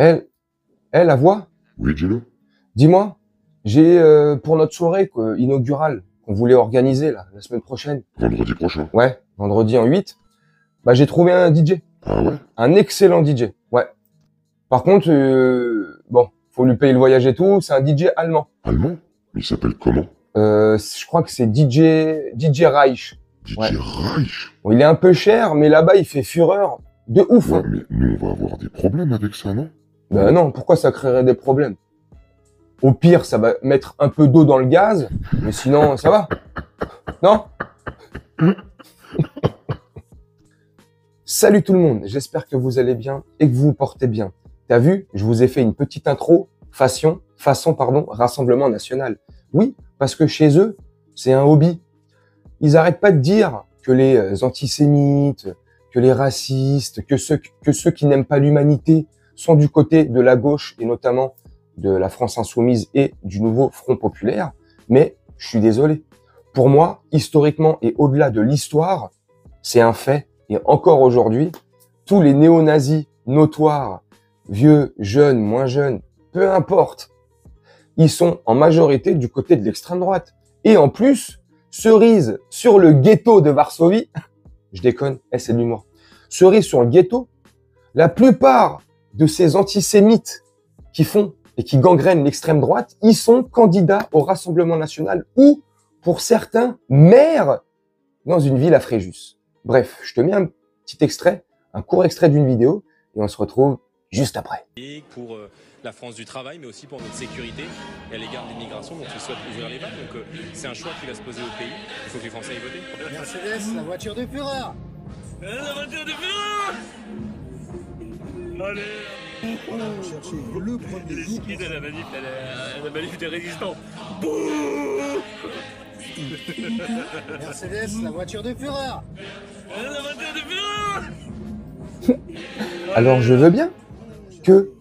Elle, la voix, Oui, dis-le. dis-moi, j'ai pour notre soirée inaugurale qu'on voulait organiser là, la semaine prochaine. Vendredi prochain. Ouais, vendredi en 8. Bah j'ai trouvé un DJ, Ah ouais? un excellent DJ. Ouais. Par contre, bon, faut lui payer le voyage et tout. C'est un DJ allemand. Allemand? Il s'appelle comment? Je crois que c'est DJ Reich. DJ Ouais. Reich. Bon, il est un peu cher, mais là-bas il fait fureur de ouf. Ouais, Hein. mais nous, on va avoir des problèmes avec ça, non? Ben non, pourquoi ça créerait des problèmes? Au pire, ça va mettre un peu d'eau dans le gaz, mais sinon, ça va. Non? Salut tout le monde, j'espère que vous allez bien et que vous vous portez bien. T'as vu, je vous ai fait une petite intro façon, Rassemblement National. Oui, parce que chez eux, c'est un hobby. Ils arrêtent pas de dire que les antisémites, que les racistes, que ceux qui n'aiment pas l'humanité sont du côté de la gauche et notamment de la France Insoumise et du nouveau Front Populaire. Mais je suis désolé. Pour moi, historiquement et au-delà de l'histoire, c'est un fait. Et encore aujourd'hui, tous les néo-nazis notoires, vieux, jeunes, moins jeunes, peu importe, ils sont en majorité du côté de l'extrême droite. Et en plus, cerise sur le ghetto de Varsovie, je déconne, c'est de l'humour, cerise sur le ghetto, la plupart de ces antisémites qui font et qui gangrènent l'extrême droite, ils sont candidats au Rassemblement National ou, pour certains, maires dans une ville à Fréjus. Bref, je te mets un petit extrait, un court extrait d'une vidéo, et on se retrouve juste après. Pour la France du travail, mais aussi pour notre sécurité et à l'égard de l'immigration, dont ils souhaitent ouvrir les vannes. Donc c'est un choix qui va se poser au pays. Il faut que les Français aient voté. Mercedes, la voiture de Führer. La voiture de Führer. Allez. Chercher le premier L'esquisse à la manif des résistants. Mercedes, la voiture de Führer. La voiture de Führer. Alors je veux bien que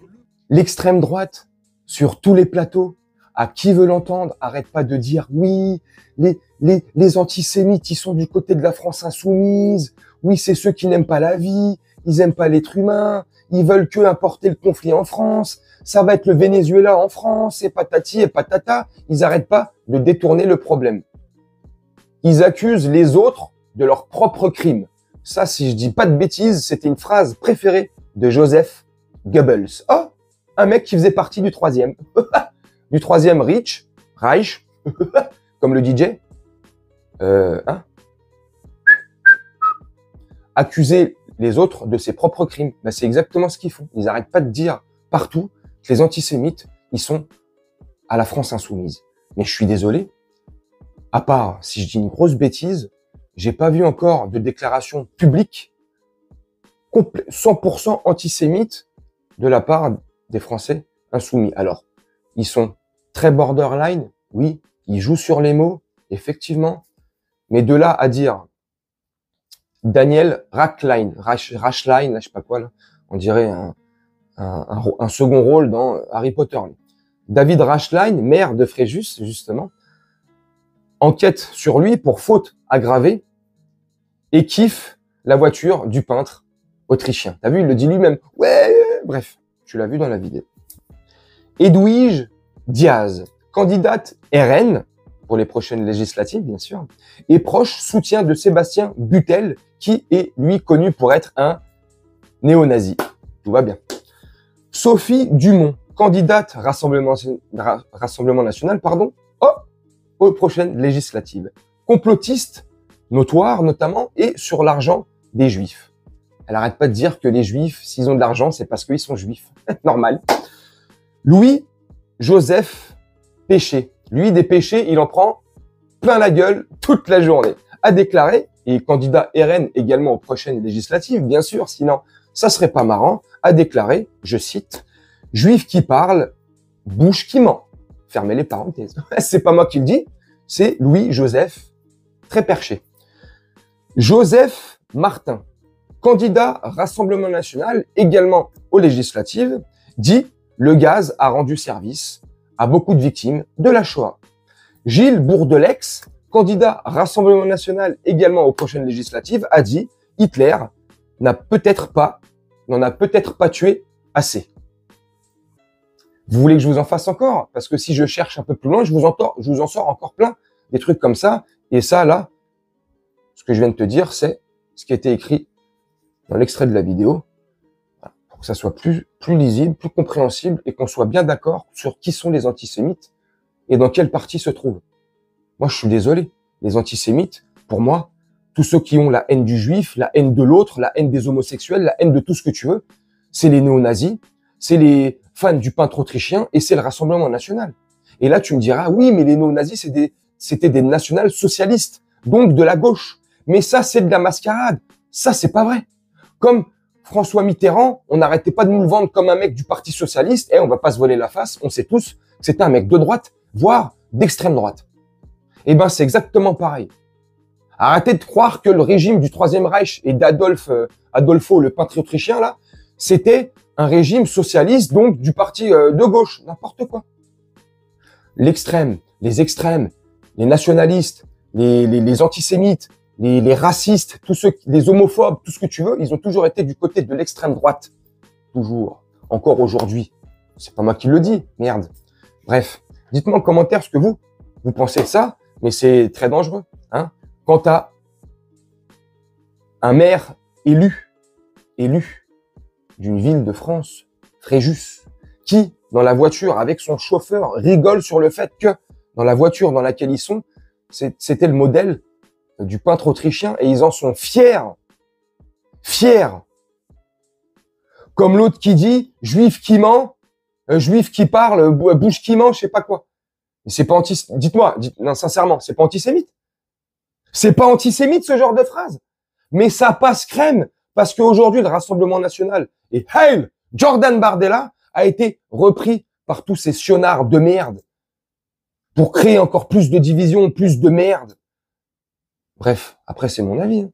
l'extrême droite, sur tous les plateaux, à qui veut l'entendre, arrête pas de dire oui, les antisémites, ils sont du côté de la France insoumise, oui, c'est ceux qui n'aiment pas la vie, ils aiment pas l'être humain, ils veulent que importer le conflit en France, ça va être le Venezuela en France, et patati et patata, ils arrêtent pas de détourner le problème. Ils accusent les autres de leurs propres crimes. Ça, si je dis pas de bêtises, c'était une phrase préférée de Joseph Goebbels. Oh, un mec qui faisait partie du troisième. Du troisième Reich, comme le DJ. Accuser les autres de ses propres crimes. Ben, c'est exactement ce qu'ils font. Ils n'arrêtent pas de dire partout que les antisémites, ils sont à la France insoumise. Mais je suis désolé. À part, si je dis une grosse bêtise, j'ai pas vu encore de déclaration publique 100% antisémite de la part des Français insoumis. Alors, ils sont très borderline, oui, ils jouent sur les mots, effectivement, mais de là à dire Daniel Radcliffe, je sais pas quoi, là, on dirait un second rôle dans Harry Potter. David Rachlein, maire de Fréjus, justement, enquête sur lui pour faute aggravée et kiffe la voiture du peintre autrichien. T'as vu, il le dit lui-même. Ouais, bref, tu l'as vu dans la vidéo. Edwige Diaz, candidate RN pour les prochaines législatives, bien sûr, et proche soutien de Sébastien Buttel, qui est, lui, connu pour être un néo-nazi. Tout va bien. Sophie Dumont, candidate Rassemblement National, aux prochaines législatives. Complotiste, notoire notamment, et sur l'argent des Juifs. Elle arrête pas de dire que les Juifs, s'ils ont de l'argent, c'est parce qu'ils sont Juifs. Normal. Louis-Joseph Péché. Lui, des péchés, il en prend plein la gueule toute la journée. A déclaré, et candidat RN également aux prochaines législatives, bien sûr, sinon ça serait pas marrant, a déclaré, je cite, « Juif qui parle, bouche qui ment ». Fermez les parenthèses. C'est pas moi qui le dis, c'est Louis-Joseph, très perché. Joseph Martin, candidat Rassemblement National, également aux législatives, dit « Le gaz a rendu service à beaucoup de victimes de la Shoah ». Gilles Bourdelex, candidat Rassemblement National, également aux prochaines législatives, a dit « Hitler n'en a peut-être pas tué assez ». Vous voulez que je vous en fasse encore? Parce que si je cherche un peu plus loin, je vous en sors encore plein. Des trucs comme ça. Et ça, là, ce que je viens de te dire, c'est ce qui a été écrit dans l'extrait de la vidéo. Voilà, pour que ça soit plus lisible, plus compréhensible et qu'on soit bien d'accord sur qui sont les antisémites et dans quelle partie se trouvent. Moi, je suis désolé. Les antisémites, pour moi, tous ceux qui ont la haine du juif, la haine de l'autre, la haine des homosexuels, la haine de tout ce que tu veux, c'est les néo-nazis, c'est les fans du peintre autrichien et c'est le Rassemblement national. Et là, tu me diras, oui, mais les néo-nazis, c'était des national-socialistes, donc de la gauche. Mais ça, c'est de la mascarade. Ça, c'est pas vrai. Comme François Mitterrand, on n'arrêtait pas de nous le vendre comme un mec du Parti socialiste. On va pas se voiler la face, on sait tous que c'était un mec de droite, voire d'extrême droite. Eh ben, c'est exactement pareil. Arrêtez de croire que le régime du Troisième Reich et Adolfo, le peintre autrichien, là, c'était un régime socialiste, donc du parti de gauche. N'importe quoi. L'extrême, les extrêmes, les nationalistes, les antisémites, les racistes, tous ceux, les homophobes, tout ce que tu veux, ils ont toujours été du côté de l'extrême droite. Toujours. Encore aujourd'hui. C'est pas moi qui le dis. Merde. Bref. Dites-moi en commentaire ce que vous pensez de ça, mais c'est très dangereux, hein. Quant à un maire élu d'une ville de France, Fréjus, qui, dans la voiture avec son chauffeur, rigole sur le fait que dans la voiture dans laquelle ils sont, c'était le modèle du peintre autrichien et ils en sont fiers. Fiers. Comme l'autre qui dit, juif qui ment, juif qui parle, bouche qui ment, je sais pas quoi. C'est pas dites-moi, non, sincèrement, c'est pas antisémite. C'est pas antisémite, ce genre de phrase. Mais ça passe crème, parce qu'aujourd'hui, le Rassemblement national et Hail Jordan Bardella a été repris par tous ces sionards de merde pour créer encore plus de division, plus de merde. Bref, après, c'est mon avis.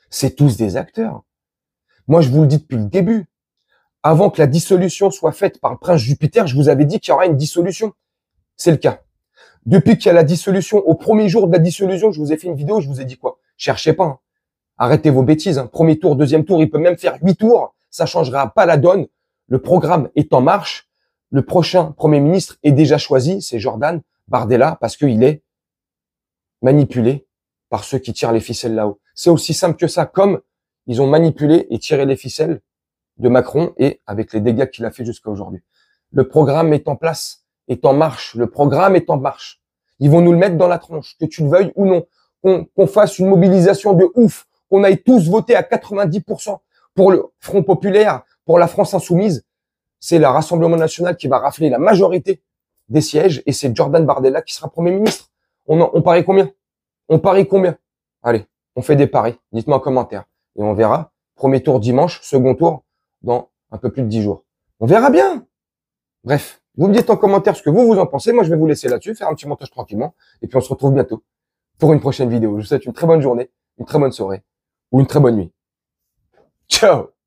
C'est tous des acteurs. Moi, je vous le dis depuis le début. Avant que la dissolution soit faite par le prince Jupiter, je vous avais dit qu'il y aura une dissolution. C'est le cas. Depuis qu'il y a la dissolution, au premier jour de la dissolution, je vous ai fait une vidéo, je vous ai dit quoi? Cherchez pas. Hein. Arrêtez vos bêtises. Hein. Premier tour, deuxième tour, il peut même faire 8 tours. Ça changera pas la donne. Le programme est en marche. Le prochain Premier ministre est déjà choisi. C'est Jordan Bardella parce qu'il est manipulé par ceux qui tirent les ficelles là-haut. C'est aussi simple que ça. Comme ils ont manipulé et tiré les ficelles de Macron et avec les dégâts qu'il a fait jusqu'à aujourd'hui. Le programme est en place. Est en marche. Le programme est en marche. Ils vont nous le mettre dans la tronche, que tu le veuilles ou non. Qu'on fasse une mobilisation de ouf, qu'on aille tous voter à 90% pour le Front populaire, pour la France insoumise. C'est le Rassemblement national qui va rafler la majorité des sièges et c'est Jordan Bardella qui sera Premier ministre. On parie combien? On parie combien? Allez, on fait des paris. Dites-moi en commentaire. Et on verra. Premier tour dimanche, second tour dans un peu plus de 10 jours. On verra bien. Bref. Vous me dites en commentaire ce que vous en pensez. Moi, je vais vous laisser là-dessus, faire un petit montage tranquillement. Et puis, on se retrouve bientôt pour une prochaine vidéo. Je vous souhaite une très bonne journée, une très bonne soirée ou une très bonne nuit. Ciao!